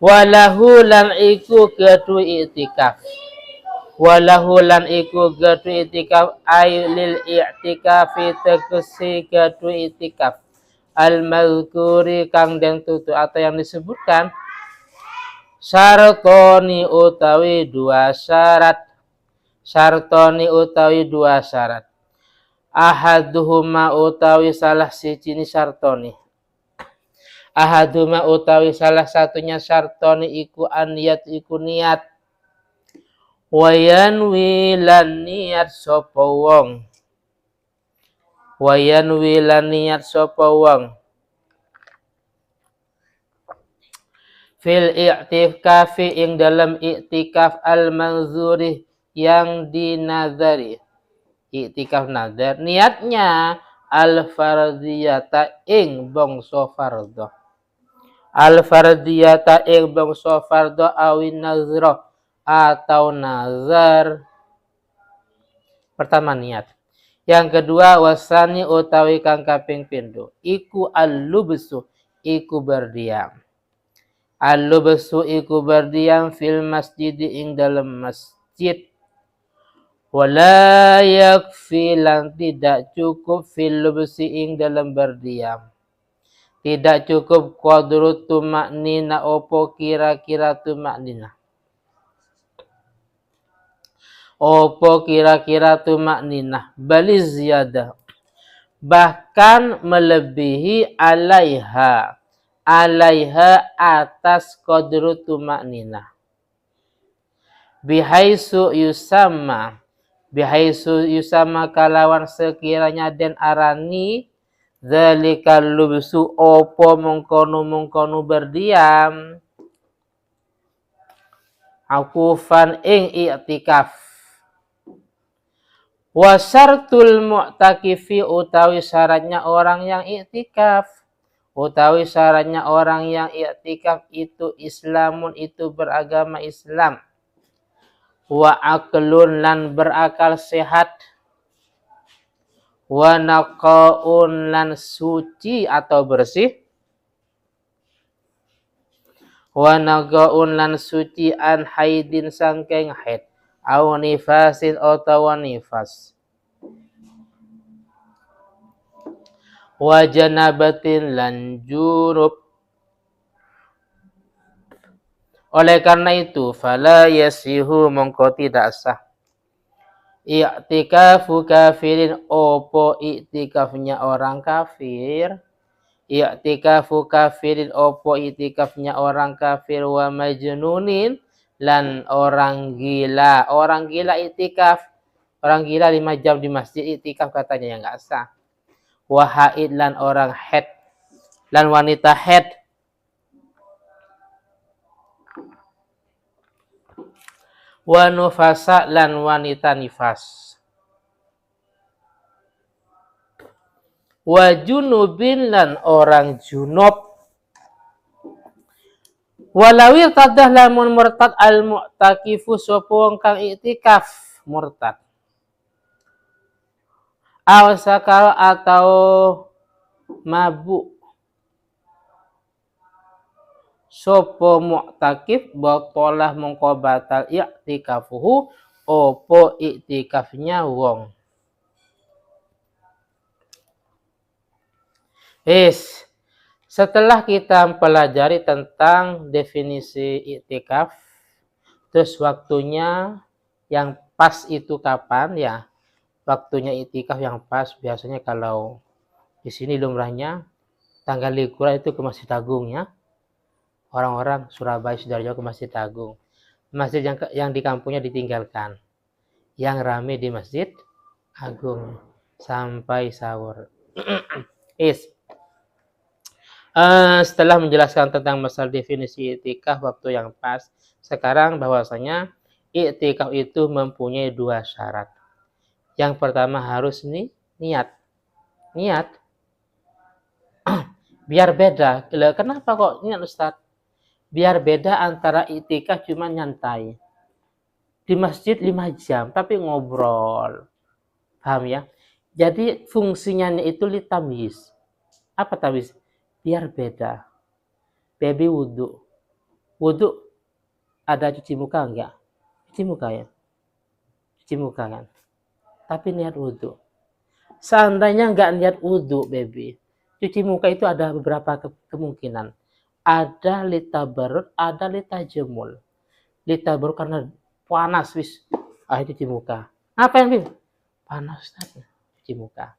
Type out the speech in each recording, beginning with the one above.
Walahu lan iku kedua i'tikaf. Walahu lan iku kedua i'tikaf ay lil i'tikafi tegesi kedua i'tikaf. Al mazkuri kang den tutu atau yang disebutkan syartoni utawi dua syarat. Syartoni utawi dua syarat. Ahaduhuma utawi salah siji ni syartoni. Ahaduma utawi salah satunya syartoni iku aniyat iku niat. Wayanwi lan niat sapa wong. Wayanwi lan niat sapa wong. Fil i'tikafi ing dalam i'tikaf al-manzuri yang dinazari. I'tikaf nazar niatnya al-fardiyata ing bangsa fardhu. Al-fardiyata ing bangsa fardhu awin nazra atau nazar. Pertama niat. Yang kedua wasani utawi kang kaping pindho iku al-lubsu iku berdiam. Al-lubsu iku berdiam fil masjid ing dalam masjid. Wala yakfi lan tidak cukup fil lubsi ing dalam berdiam. Tidak cukup qadru tumaknina opo kira-kira tumaknina. Opo kira-kira tumaknina. Bali ziyadah. Bahkan melebihi alaiha. Alaiha atas qadru tumaknina. Bihaisu yusamma. Bihaisu yusama kalawan sekiranya den arani zalikal lubsu opo mengkono berdiam akufan ing i'tikaf. Wa syartul mu'takifi utawi syaratnya orang yang i'tikaf. Utawi syaratnya orang yang i'tikaf itu islamun itu beragama Islam. Wa aqlun lan berakal sehat. Wa naqaun lan suci atau bersih. Wa naqaun lan suci an haidin sangkeng haid. Au nifasin atau nifas. Wa janabatin lan junub. Oleh karena itu, fala yasihu mongko tidak sah. I'tikafu kafirin opo i'tikafnya orang kafir. I'tikafu kafirin opo i'tikafnya orang kafir wa majnunin lan orang gila. Orang gila i'tikaf. Orang gila 5 jam di masjid i'tikaf katanya yang enggak sah. Wa haid lan orang haid. Lan wanita haid. Wa nufasa lan wanita nifas. Wa junubin lan orang junub. Walawir tadah lamun murtad al mu'takifu sapa wong kang i'tikaf murtad. Awsakal atau mabuk. Sopo mu'takif batalah mongko batal i'tikafuhu opo i'tikafnya wong. Setelah kita mempelajari tentang definisi i'tikaf, terus waktunya yang pas itu kapan ya? Waktunya i'tikaf yang pas biasanya kalau di sini lumrahnya tanggal liburan itu ke Masjid Agung ya. Orang-orang Surabaya Sidoarjo ke Masjid Agung. Masjid yang di kampungnya ditinggalkan. Yang rame di Masjid Agung sampai sahur. Setelah menjelaskan tentang masalah definisi i'tikaf waktu yang pas, sekarang bahwasanya i'tikaf itu mempunyai 2 syarat. Yang pertama harus niat. Niat. Biar beda. Kenapa kok niat Ustaz? Biar beda antara i'tikaf cuma nyantai. Di masjid 5 jam tapi ngobrol. Paham ya? Jadi fungsinya itu litamyiz. Apa tamyiz? Biar beda. Baby wudhu. wudhu ada cuci muka enggak? Cuci muka ya? Cuci muka kan? Tapi niat wudhu. Seandainya enggak niat wudhu, baby, cuci muka itu ada beberapa kemungkinan. Ada litabarut, ada litajemul. Litabarut karena panas, wis. Cuci muka. Ngapain, Bim? Panas, Ustaz. Cuci muka.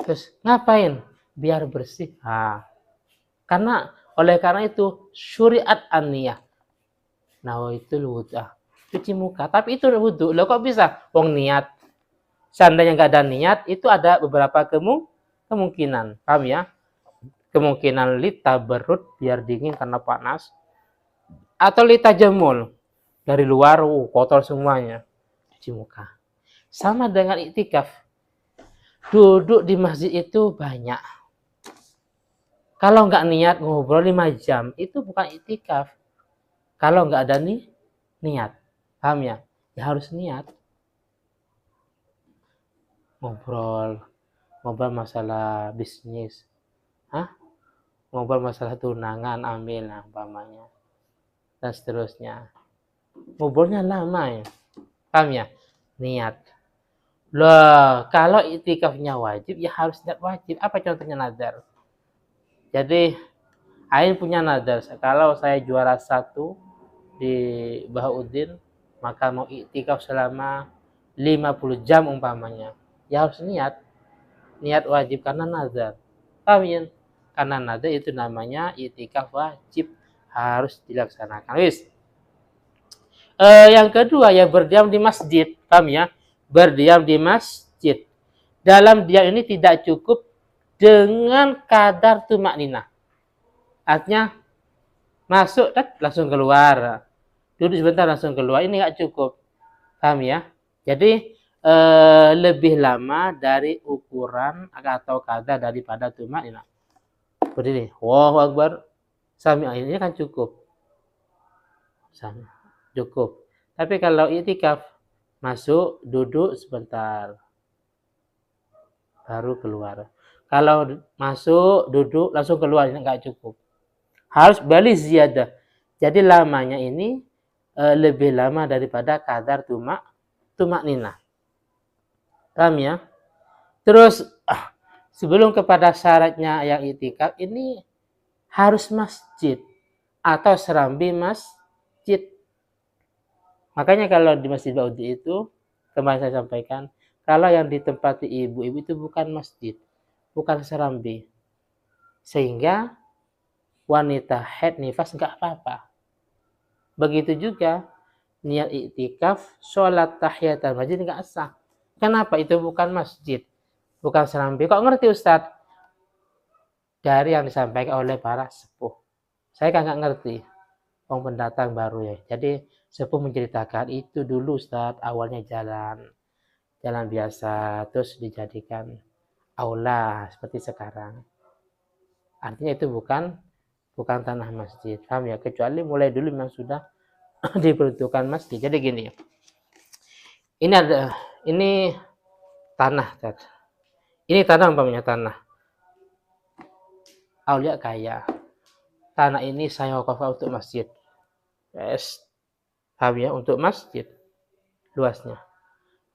Terus ngapain? Biar bersih. Oleh karena itu syuriat an-niyah. Nawaitul wudhu. Cuci muka. Tapi itu wudhu. Loh kok bisa? Wong niat. Seandainya nggak ada niat, itu ada beberapa kemungkinan. Paham ya? Kemungkinan litabarut, biar dingin karena panas. Atau litajemul. Dari luar, kotor semuanya. Cuci muka. Sama dengan iktikaf. Duduk di masjid itu banyak. Kalau nggak niat ngobrol 5 jam, itu bukan iktikaf. Kalau nggak ada niat. Paham ya? Ya harus niat. Ngobrol masalah bisnis. Ngobrol masalah tunangan, ambil umpamanya. Dan seterusnya. Ngobrolnya lama ya. Paham ya? Niat. Loh, kalau iktikafnya wajib, ya harus niat wajib. Apa contohnya nazar? Jadi, Ain punya nazar, kalau saya juara 1 di Bahauddin, maka mau iktikaf selama 50 jam umpamanya. Ya harus niat wajib karena nazar. Paham ya? Karena nazar itu namanya iktikaf wajib, harus dilaksanakan. Wis. Yang kedua ya berdiam di masjid. Paham ya? Berdiam di masjid. Dalam diam ini tidak cukup dengan kadar tumak ninah. Artinya masuk langsung keluar. Duduk sebentar langsung keluar. Ini nggak cukup. Paham ya? Jadi lebih lama dari ukuran atau kadar daripada tumak ninah. Berdiri. Allahu Akbar. Sami ini kan cukup. Cukup. Tapi kalau iktikaf masuk, duduk sebentar. Baru keluar. Kalau masuk, duduk, langsung keluar, ini nggak cukup. Harus balik ziyadah. Jadi lamanya ini lebih lama daripada kadar tumak ninah. Paham ya? Terus, sebelum kepada syaratnya yang iktikaf, ini harus masjid. Atau serambi masjid. Makanya kalau di Masjid Bahauddin itu, kemarin saya sampaikan, kalau yang ditempati ibu-ibu itu bukan masjid. Bukan serambi. Sehingga wanita haid nifas nggak apa-apa. Begitu juga niat iktikaf, sholat tahiyatul masjid nggak sah. Kenapa? Itu bukan masjid, bukan serambi. Kok ngerti Ustadz? Dari yang disampaikan oleh para sepuh. Saya kan nggak ngerti. Orang pendatang baru ya. Jadi sepuh menceritakan itu dulu Ustadz, awalnya jalan biasa, terus dijadikan aula seperti sekarang. Artinya itu bukan tanah masjid. Paham ya? Kecuali mulai dulu memang sudah diperuntukkan masjid. Jadi gini. Ini tanah. Ini tanah umpamanya tanah. Aulia kaya. Tanah ini saya wakafkan untuk masjid. Yes. Paham ya? Untuk masjid. Luasnya.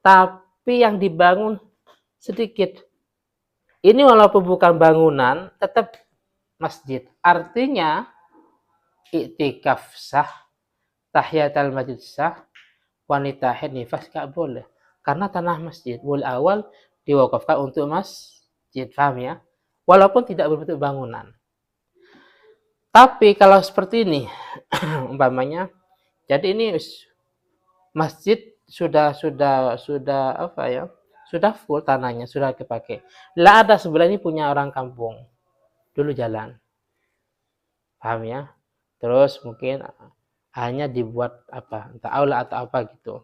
Tapi yang dibangun sedikit. Ini walaupun bukan bangunan, tetap masjid. Artinya iktikaf sah, tahiyatul masjid sah, wanita haid nifas gak boleh. Karena tanah masjid. Mulai awal diwakafkan untuk masjid. Paham ya? Walaupun tidak berbentuk bangunan. Tapi kalau seperti ini, umpamanya, jadi ini masjid sudah apa ya? Sudah full tanahnya, sudah dipakai. Lah ada sebelah ini punya orang kampung. Dulu jalan. Paham ya? Terus mungkin hanya dibuat apa? Entah aula atau apa gitu.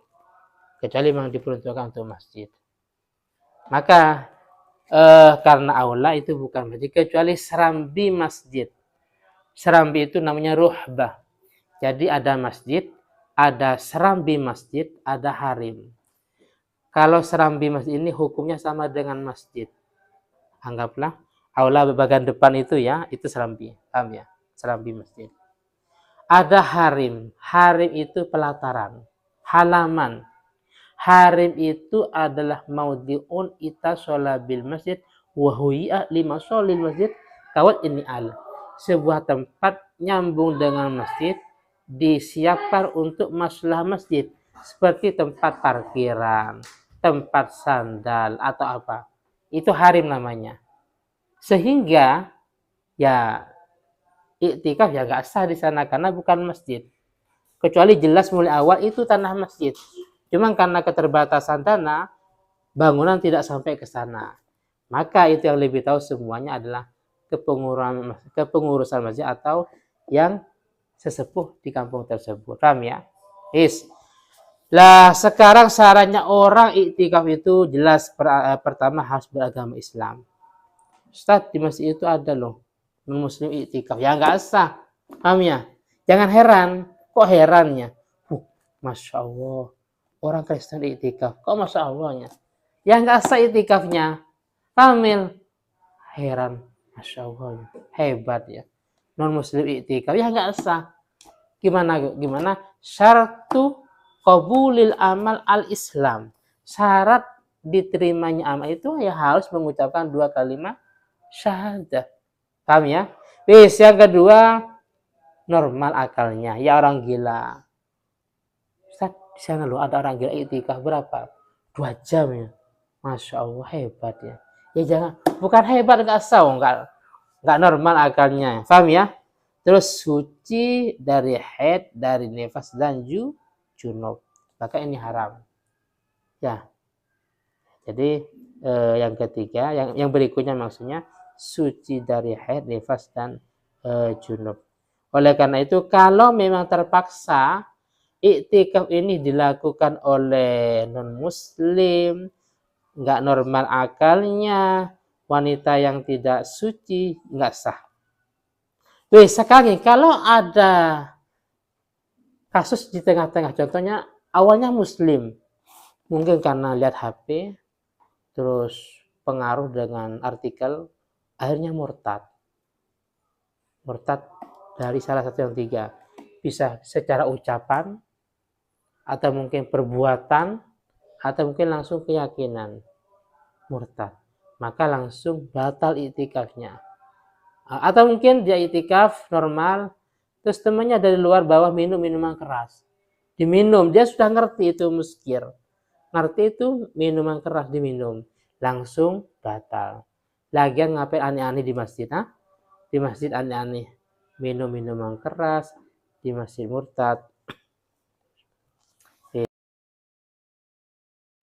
Kecuali memang diperuntukkan untuk masjid. Maka karena aula itu bukan masjid, kecuali serambi masjid. Serambi itu namanya ruhbah. Jadi ada masjid, ada serambi masjid, ada harim. Kalau serambi masjid ini hukumnya sama dengan masjid. Anggaplah aula bagian depan itu ya, itu serambi. Paham ya? Serambi masjid. Ada harim. Harim itu pelataran, halaman. Harim itu adalah maudhi'un ittasola bil masjid wa huyi'a lima sholil masjid kawat ini al. Sebuah tempat nyambung dengan masjid, disiapkan untuk masalah masjid, seperti tempat parkiran, tempat sandal atau apa. Itu harim namanya. Sehingga ya iktikaf ya nggak sah di sana karena bukan masjid. Kecuali jelas mulai awal itu tanah masjid. Cuma karena keterbatasan tanah, bangunan tidak sampai ke sana. Maka itu yang lebih tahu semuanya adalah kepengurusan masjid atau yang sesepuh di kampung tersebut. Paham ya? Is. Lah sekarang sarannya orang iktikaf itu jelas pertama harus beragama Islam. Ustaz, di masjid itu ada loh non-muslim iktikaf. Ya nggak sah. Paham ya? Jangan heran. Kok herannya? Masya Allah. Orang Kristen iktikaf. Kok Masya Allahnya? Ya nggak sah iktikafnya. Kamil. Heran. Masya Allah. Hebat ya. Non-muslim iktikaf. Ya nggak sah. Gimana? Syaratu qabulil amal al-Islam. Syarat diterimanya amal itu ya harus mengucapkan 2 kalimat syahadah. Paham ya? Wis, yang kedua, normal akalnya. Ya orang gila. Ustaz, di sana loh ada orang gila iktikaf berapa? 2 jam ya. Masya Allah, hebat ya. Ya jangan, bukan hebat, enggak sah, enggak normal akalnya. Paham ya? Terus suci dari haid, dari nifas dan junub. Maka ini haram. Ya. Jadi yang ketiga, yang berikutnya maksudnya suci dari haid, nifas dan junub. Oleh karena itu kalau memang terpaksa iktikaf ini dilakukan oleh non muslim, nggak normal akalnya, wanita yang tidak suci, nggak sah. Sekali kalau ada kasus di tengah-tengah, contohnya awalnya muslim, mungkin karena lihat HP, terus pengaruh dengan artikel, akhirnya murtad dari salah satu yang 3, bisa secara ucapan atau mungkin perbuatan atau mungkin langsung keyakinan murtad, maka langsung batal iktikafnya. Atau mungkin dia iktikaf normal, terus temannya dari luar bawah minum minuman keras, diminum, dia sudah ngerti itu muskir, ngerti itu minuman keras diminum, langsung batal. Lagian ngapain aneh-aneh di masjid, Di masjid aneh-aneh, minum minuman keras, di masjid murtad,